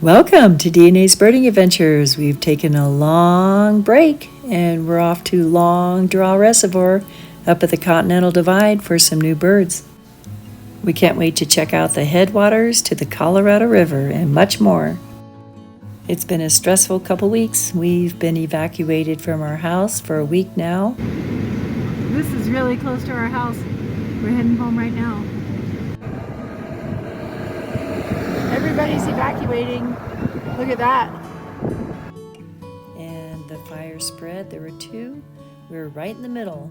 Welcome to DNA's Birding Adventures. We've taken a long break and we're off to Long Draw Reservoir up at the Continental Divide for some new birds. We can't wait to check out the headwaters to the Colorado River and much more. It's been a stressful couple weeks. We've been evacuated from our house for a week now. This is really close to our house. We're heading home right now. Everybody's evacuating. Look at that. And the fire spread. There were two. We were right in the middle.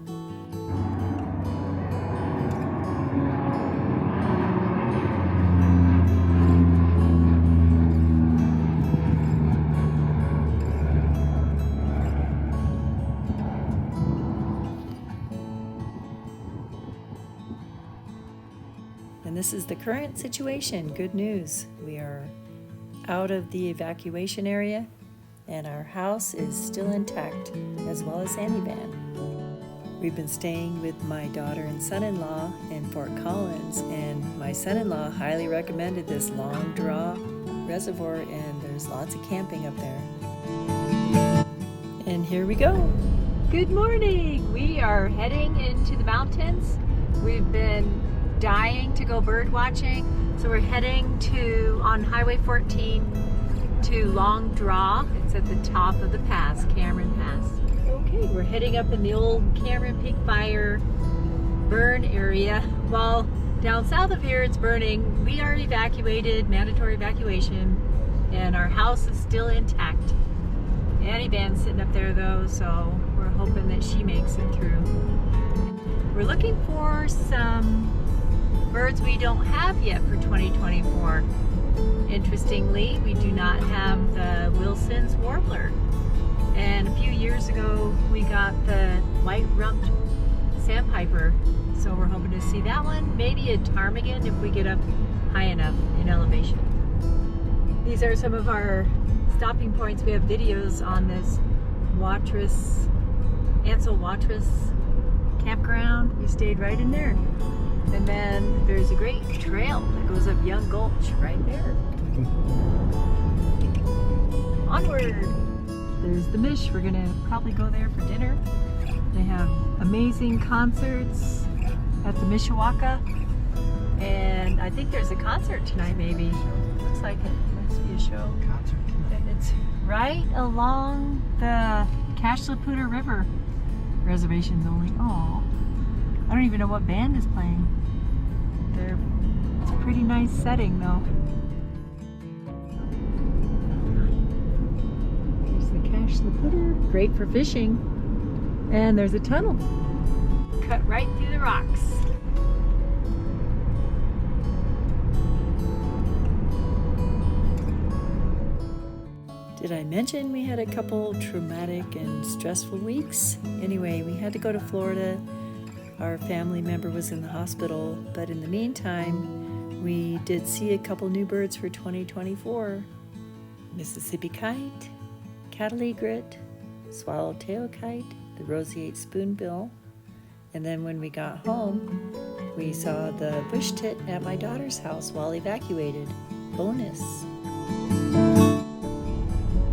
And this is the current situation. Good news. We are out of the evacuation area and our house is still intact, as well as Annie Van. We've been staying with my daughter and son-in-law in Fort Collins, and my son-in-law highly recommended this Long Draw Reservoir, and there's lots of camping up there. And here we go. Good morning. We are heading into the mountains. We've been dying to go bird watching, so we're heading on Highway 14 to Long Draw. It's at the top of the pass, Cameron Pass. Okay, we're heading up in the old Cameron Peak Fire burn area. While down south of here it's burning, we are evacuated, mandatory evacuation, and our house is still intact. Annie Van's sitting up there though, so we're hoping that she makes it through. We're looking for some birds we don't have yet for 2024. Interestingly, we do not have the Wilson's warbler. And a few years ago, we got the white-rumped sandpiper. So we're hoping to see that one. Maybe a ptarmigan if we get up high enough in elevation. These are some of our stopping points. We have videos on this Ansel Watrous campground. We stayed right in there. And then there's a great trail that goes up Young Gulch right there. Onward! There's the Mish. We're gonna probably go there for dinner. They have amazing concerts at the Mishawaka. And I think there's a concert tonight maybe. Looks like it must be a show. And it's right along the Poudre River. Reservations only. Oh, I don't even know what band is playing. It's a pretty nice setting though. There's the Poudre, great for fishing. And there's a tunnel cut right through the rocks. Did I mention we had a couple traumatic and stressful weeks? Anyway, we had to go to Florida. Our family member was in the hospital, but in the meantime, we did see a couple new birds for 2024. Mississippi kite, cattle egret, swallowtail kite, the roseate spoonbill, and then when we got home, we saw the bush tit at my daughter's house while evacuated. Bonus.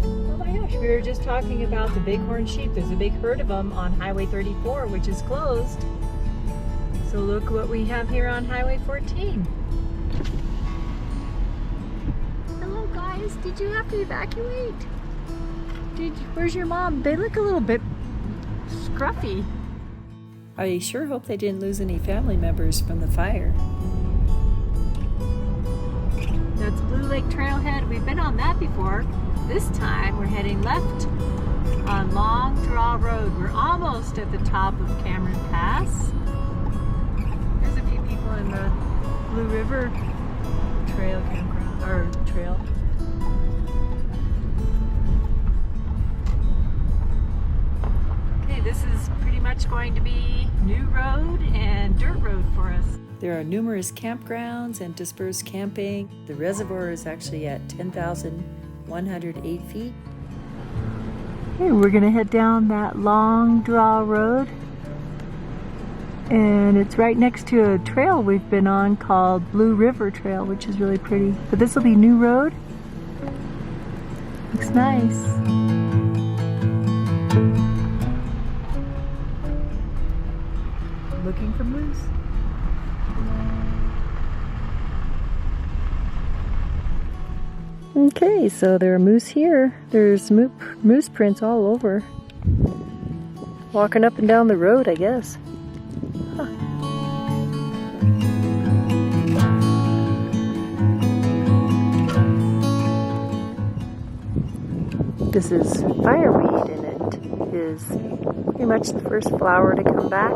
Oh my gosh, we were just talking about the bighorn sheep. There's a big herd of them on Highway 34, which is closed. So look what we have here on Highway 14. Hello guys, did you have to evacuate? Where's your mom? They look a little bit scruffy. I sure hope they didn't lose any family members from the fire. That's Blue Lake Trailhead. We've been on that before. This time we're heading left on Long Draw Road. We're almost at the top of Cameron Pass. There's a few people in the Blue River Trail campground, or trail. Okay, this is pretty much going to be new road and dirt road for us. There are numerous campgrounds and dispersed camping. The reservoir is actually at 10,108 feet. Okay, we're gonna head down that Long Draw Road. And it's right next to a trail we've been on called Blue River Trail, which is really pretty. But this will be new road. Looks nice. Looking for moose. Okay, so there are moose here. There's moose prints all over. Walking up and down the road, I guess. Huh. This is fireweed, and it is pretty much the first flower to come back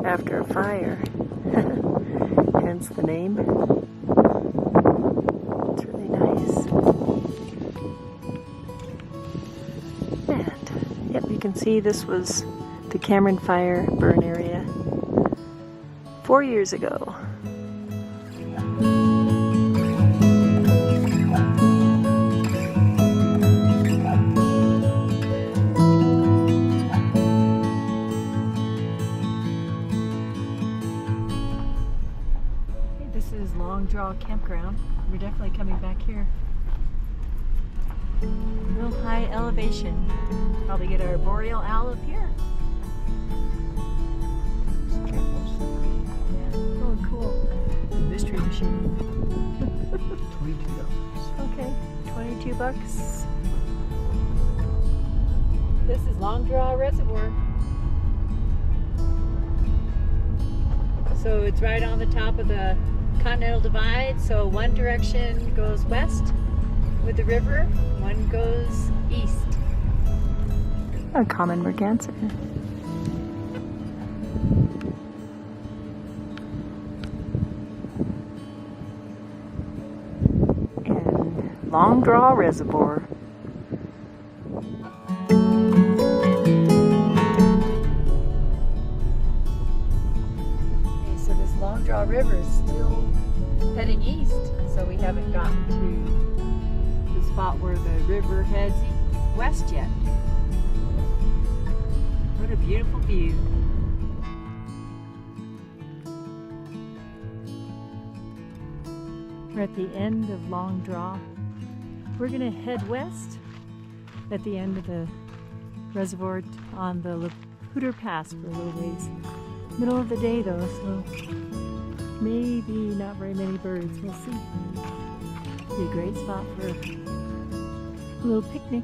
after a fire. Hence the name. It's really nice. And yep, you can see this was the Cameron Fire burn area 4 years ago. This is Long Draw Campground. We're definitely coming back here. Real high elevation. Probably get our boreal owl up here. Yeah. Oh, cool. The mystery machine. $22. Okay, $22. This is Long Draw Reservoir. So it's right on the top of the Continental Divide, so one direction goes west with the river, one goes east. A common merganser. And Long Draw Reservoir. Okay, so this Long Draw River is still heading east, so we haven't gotten to the spot where the river heads west yet. What a beautiful view. We're at the end of Long Draw. We're going to head west at the end of the reservoir on the Poudre Pass for a little ways. Middle of the day though, so maybe not very many birds. We'll see. Be a great spot for a little picnic.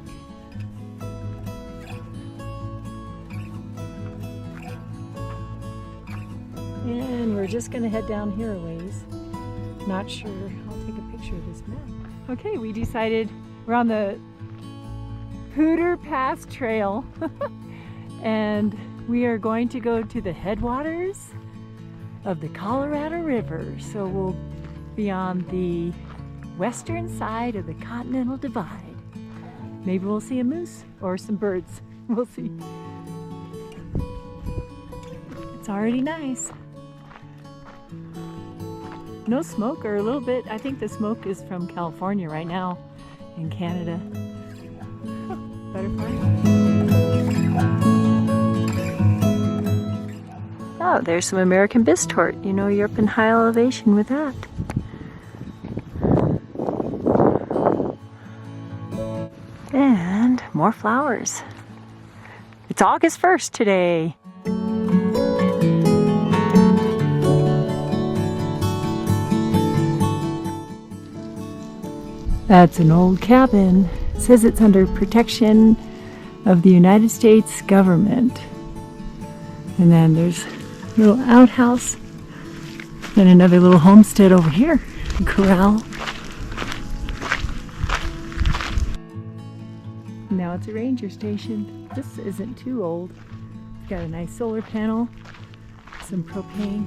And we're just going to head down here a ways. Not sure. I'll take a picture of this map. Okay, we decided we're on the Poudre Pass Trail and we are going to go to the headwaters of the Colorado River. So we'll be on the western side of the Continental Divide. Maybe we'll see a moose or some birds. We'll see. It's already nice. No smoke, or a little bit. I think the smoke is from California right now in Canada. Butterfly. Oh, there's some American bistorte. You know you're up in high elevation with that. And more flowers. It's August 1st today. That's an old cabin. It says it's under protection of the United States government. And then there's a little outhouse and another little homestead over here, a corral. Now it's a ranger station. This isn't too old. It's got a nice solar panel, some propane.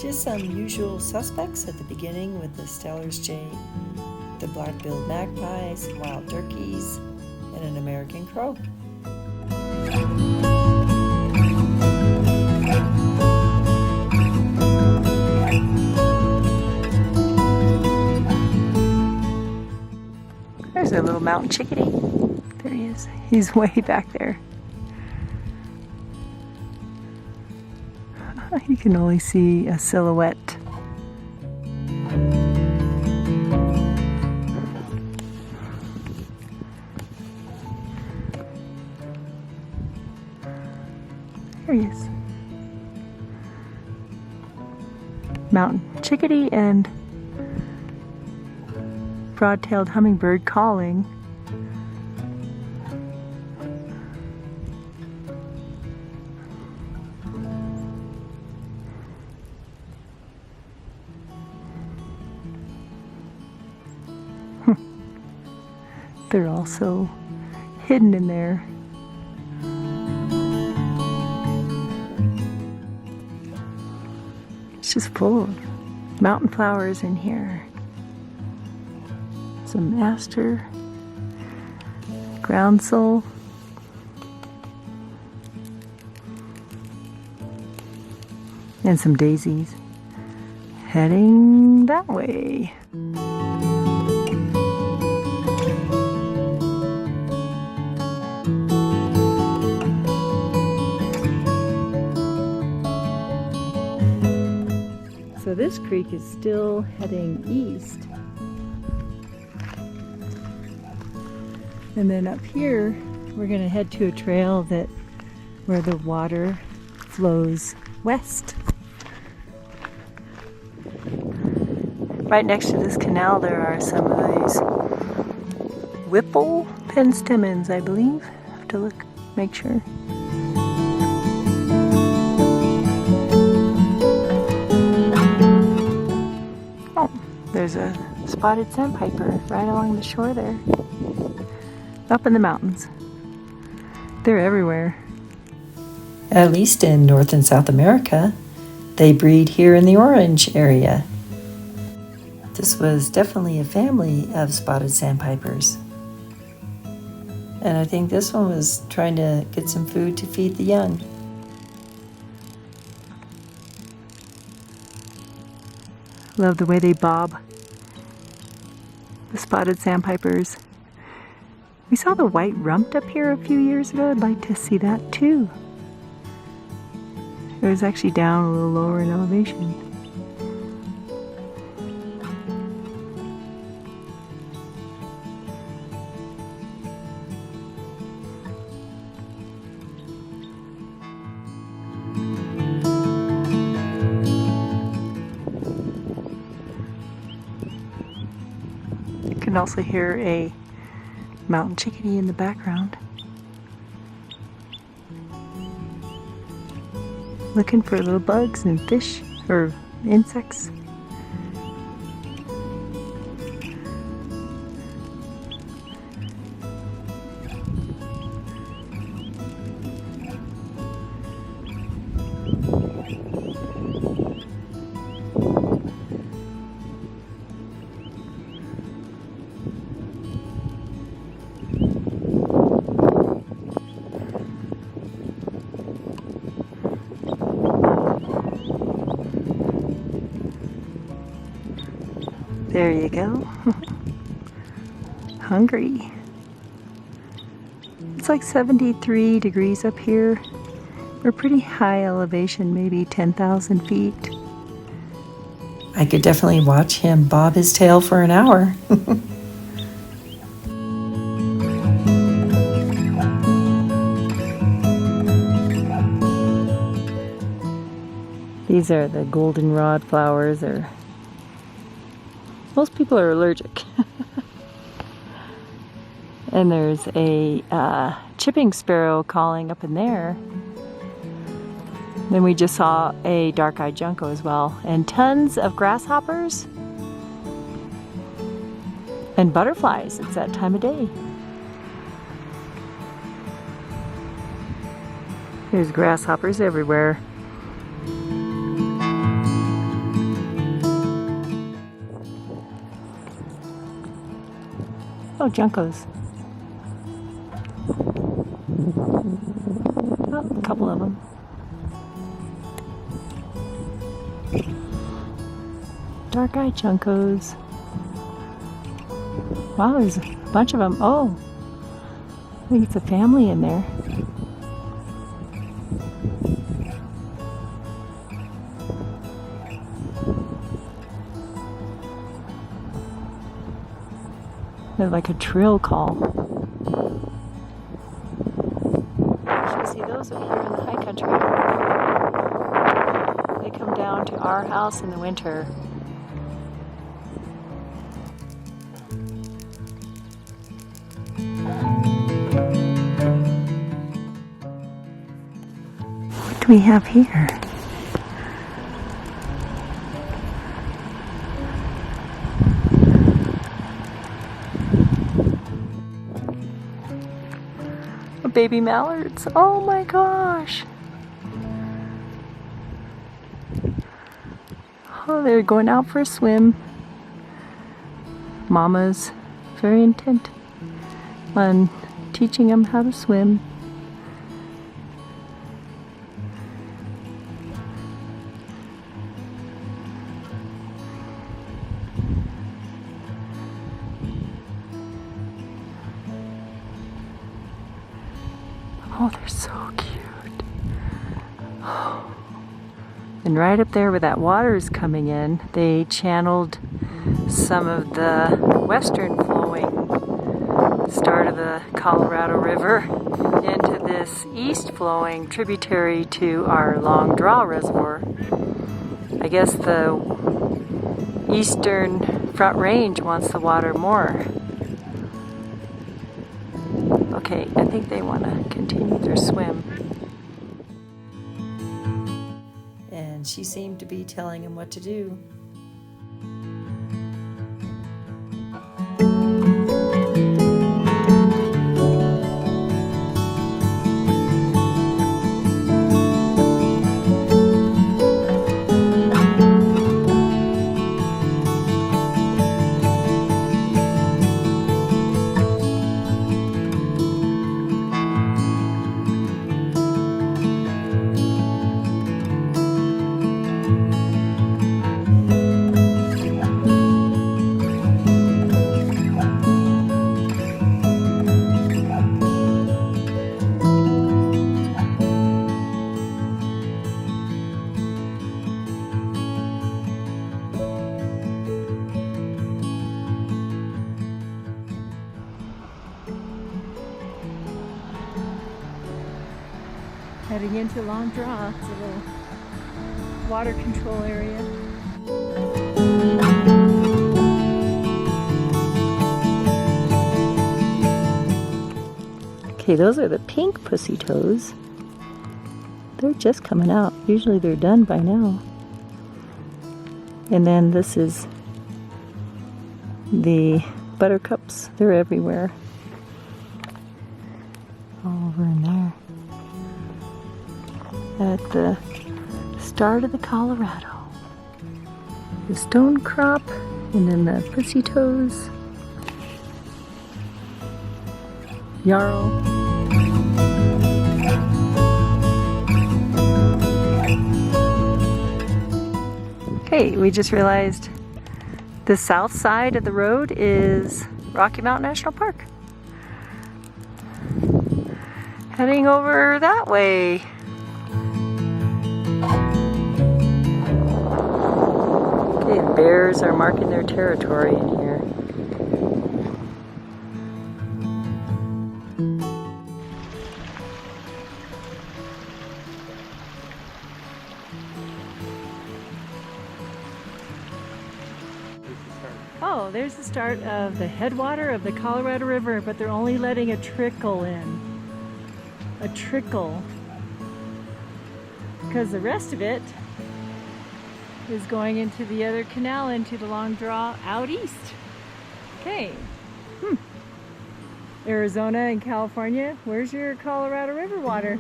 Just some usual suspects at the beginning with the Steller's jay, the black-billed magpie, some wild turkeys, and an American crow. There's a little Mountain Chickadee. There he is. He's way back there. You can only see a silhouette. There he is. Mountain chickadee and broad-tailed hummingbird calling. They're also hidden in there. It's just full of mountain flowers in here. Some aster, groundsel, and some daisies. Heading that way. So this creek is still heading east. And then up here, we're gonna head to a trail where the water flows west. Right next to this canal, there are some of these whipple penstemons, I believe. I have to look, make sure. There's a spotted sandpiper right along the shore there. Up in the mountains. They're everywhere. At least in North and South America, they breed here in the Orange area. This was definitely a family of spotted sandpipers. And I think this one was trying to get some food to feed the young. Love the way they bob. The spotted sandpipers. We saw the white rumped up here a few years ago. I'd like to see that too. It was actually down a little lower in elevation. You can also hear a mountain chickadee in the background. Looking for little bugs and fish or insects. There you go. Hungry. It's like 73 degrees up here. We're pretty high elevation, maybe 10,000 feet. I could definitely watch him bob his tail for an hour. These are the goldenrod flowers. Most people are allergic. And there's a chipping sparrow calling up in there. Then we just saw a dark-eyed junco as well. And tons of grasshoppers. And butterflies. It's that time of day. There's grasshoppers everywhere. Oh, juncos. Oh, a couple of them. Dark-eyed juncos. Wow, there's a bunch of them. Oh, I think it's a family in there. They're like a trill call. You should see those up here in the high country. our house in the winter. What do we have here? Baby mallards. Oh my gosh. Oh, they're going out for a swim. Mama's very intent on teaching them how to swim. Oh, they're so cute. Oh. And right up there where that water is coming in, they channeled some of the western flowing start of the Colorado River into this east flowing tributary to our Long Draw Reservoir. I guess the eastern Front Range wants the water more. Okay, I think they want to continue their swim. And she seemed to be telling him what to do. Heading into Long Draw, it's a little water control area. Okay, those are the pink pussy toes. They're just coming out. Usually they're done by now. And then this is the buttercups. They're everywhere. All over in there. At the start of the Colorado. The stone crop, and then the pussy toes. Yarrow. Okay, we just realized the south side of the road is Rocky Mountain National Park. Heading over that way. Okay, the bears are marking their territory in here. Oh, there's the start of the headwater of the Colorado River, but they're only letting a trickle in. A trickle. Because the rest of it is going into the other canal, into the Long Draw out east. Okay. Arizona and California, where's your Colorado River water?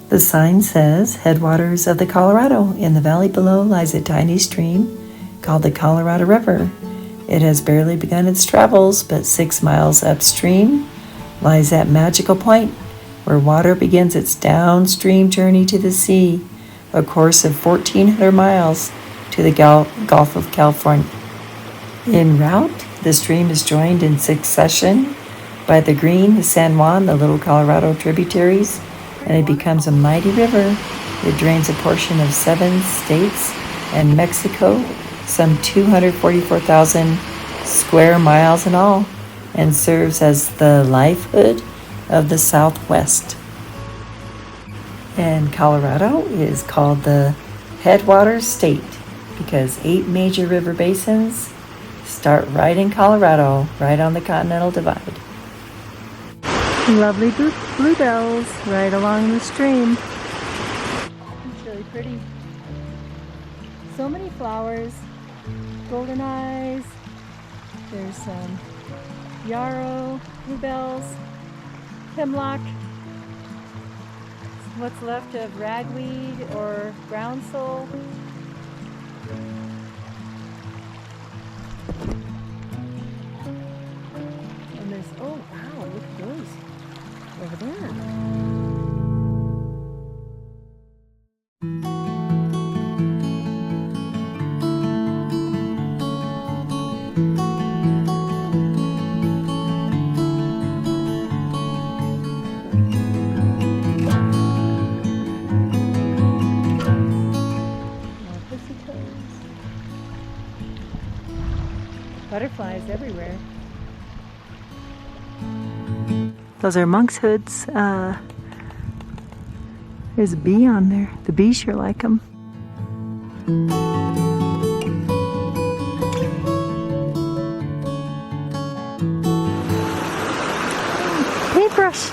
The sign says, "Headwaters of the Colorado. In the valley below lies a tiny stream called the Colorado River. It has barely begun its travels, but 6 miles upstream lies that magical point where water begins its downstream journey to the sea, a course of 1,400 miles to the Gulf of California. En route, the stream is joined in succession by the Green, the San Juan, the Little Colorado tributaries, and it becomes a mighty river. It drains a portion of 7 states and Mexico, some 244,000 square miles in all, and serves as the lifeblood of the Southwest. And Colorado is called the Headwaters State because 8 major river basins start right in Colorado, right on the Continental Divide. Lovely bluebells right along the stream. It's really pretty. So many flowers, golden eyes. There's some yarrow, bluebells, hemlock. What's left of ragweed or groundsel. And there's, oh wow, look at those over there. Butterflies everywhere. Those are monk's hoods. There's a bee on there. The bees sure like them. Paintbrush.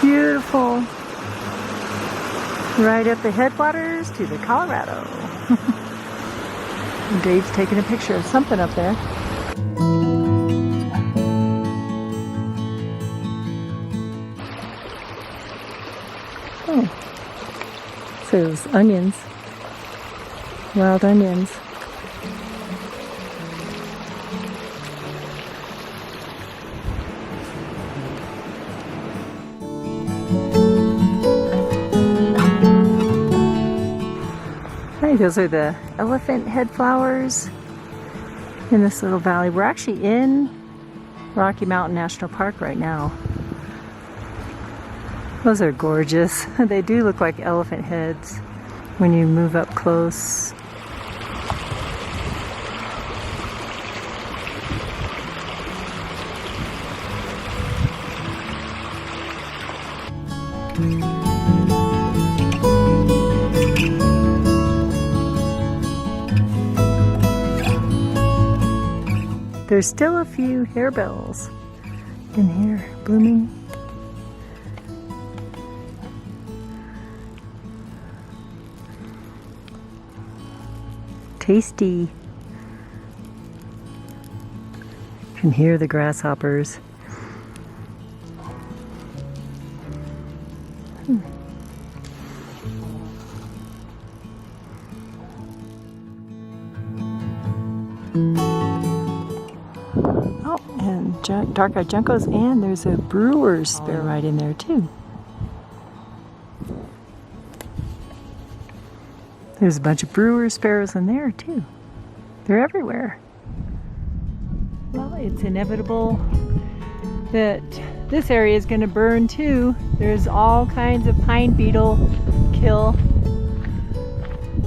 Beautiful. Right at the headwaters to the Colorado. Dave's taking a picture of something up there. Oh, so those onions, wild onions. Those are the elephant head flowers in this little valley. We're actually in Rocky Mountain National Park right now. Those are gorgeous. They do look like elephant heads when you move up close. There's still a few harebells in here blooming. Tasty. You can hear the grasshoppers. Dark-eyed juncos, and there's a brewer's sparrow right in there too. There's a bunch of brewer's sparrows in there too. They're everywhere. Well, it's inevitable that this area is going to burn too. There's all kinds of pine beetle kill.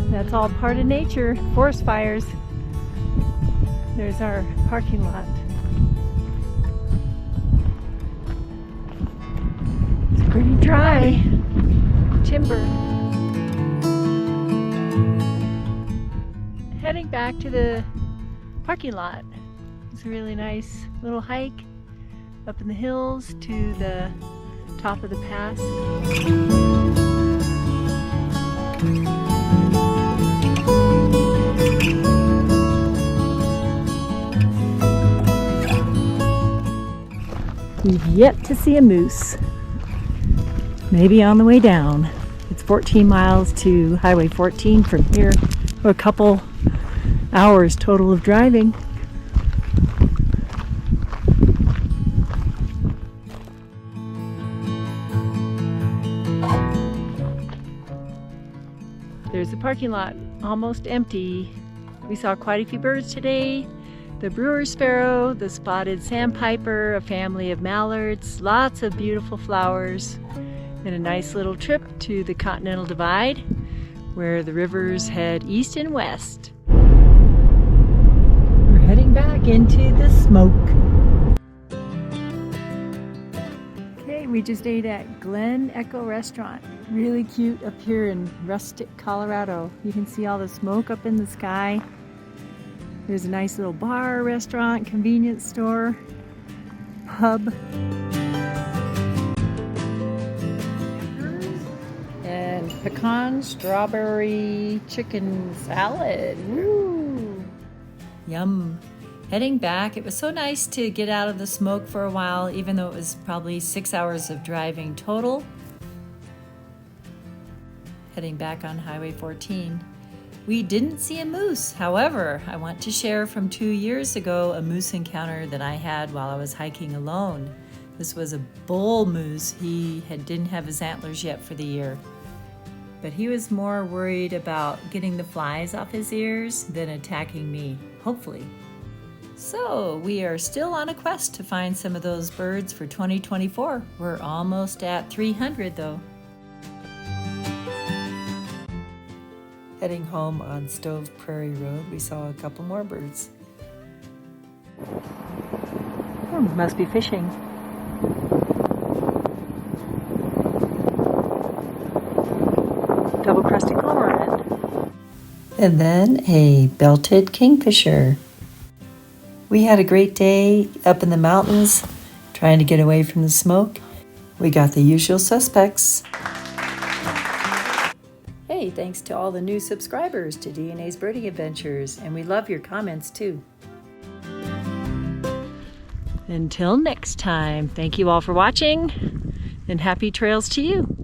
That's all part of nature. Forest fires. There's our parking lot. Pretty dry timber. Heading back to the parking lot. It's a really nice little hike up in the hills to the top of the pass. We've yet to see a moose. Maybe on the way down. It's 14 miles to Highway 14 from here. A couple hours total of driving. There's the parking lot almost empty. We saw quite a few birds today. The brewer's sparrow, the spotted sandpiper, a family of mallards, lots of beautiful flowers. And a nice little trip to the Continental Divide where the rivers head east and west. We're heading back into the smoke. Okay, we just ate at Glen Echo Restaurant. Really cute up here in rustic Colorado. You can see all the smoke up in the sky. There's a nice little bar, restaurant, convenience store, pub. And pecan strawberry chicken salad. Woo! Yum. Heading back, it was so nice to get out of the smoke for a while, even though it was probably 6 hours of driving total. Heading back on Highway 14. We didn't see a moose. However, I want to share from 2 years ago a moose encounter that I had while I was hiking alone. This was a bull moose. He didn't have his antlers yet for the year. But he was more worried about getting the flies off his ears than attacking me, hopefully. So we are still on a quest to find some of those birds for 2024. We're almost at 300 though. Heading home on Stove Prairie Road, we saw a couple more birds. Must be fishing. Double-crested cormorant. And then a belted kingfisher. We had a great day up in the mountains, trying to get away from the smoke. We got the usual suspects. Hey, thanks to all the new subscribers to DNA's Birding Adventures, and we love your comments too. Until next time, thank you all for watching, and happy trails to you.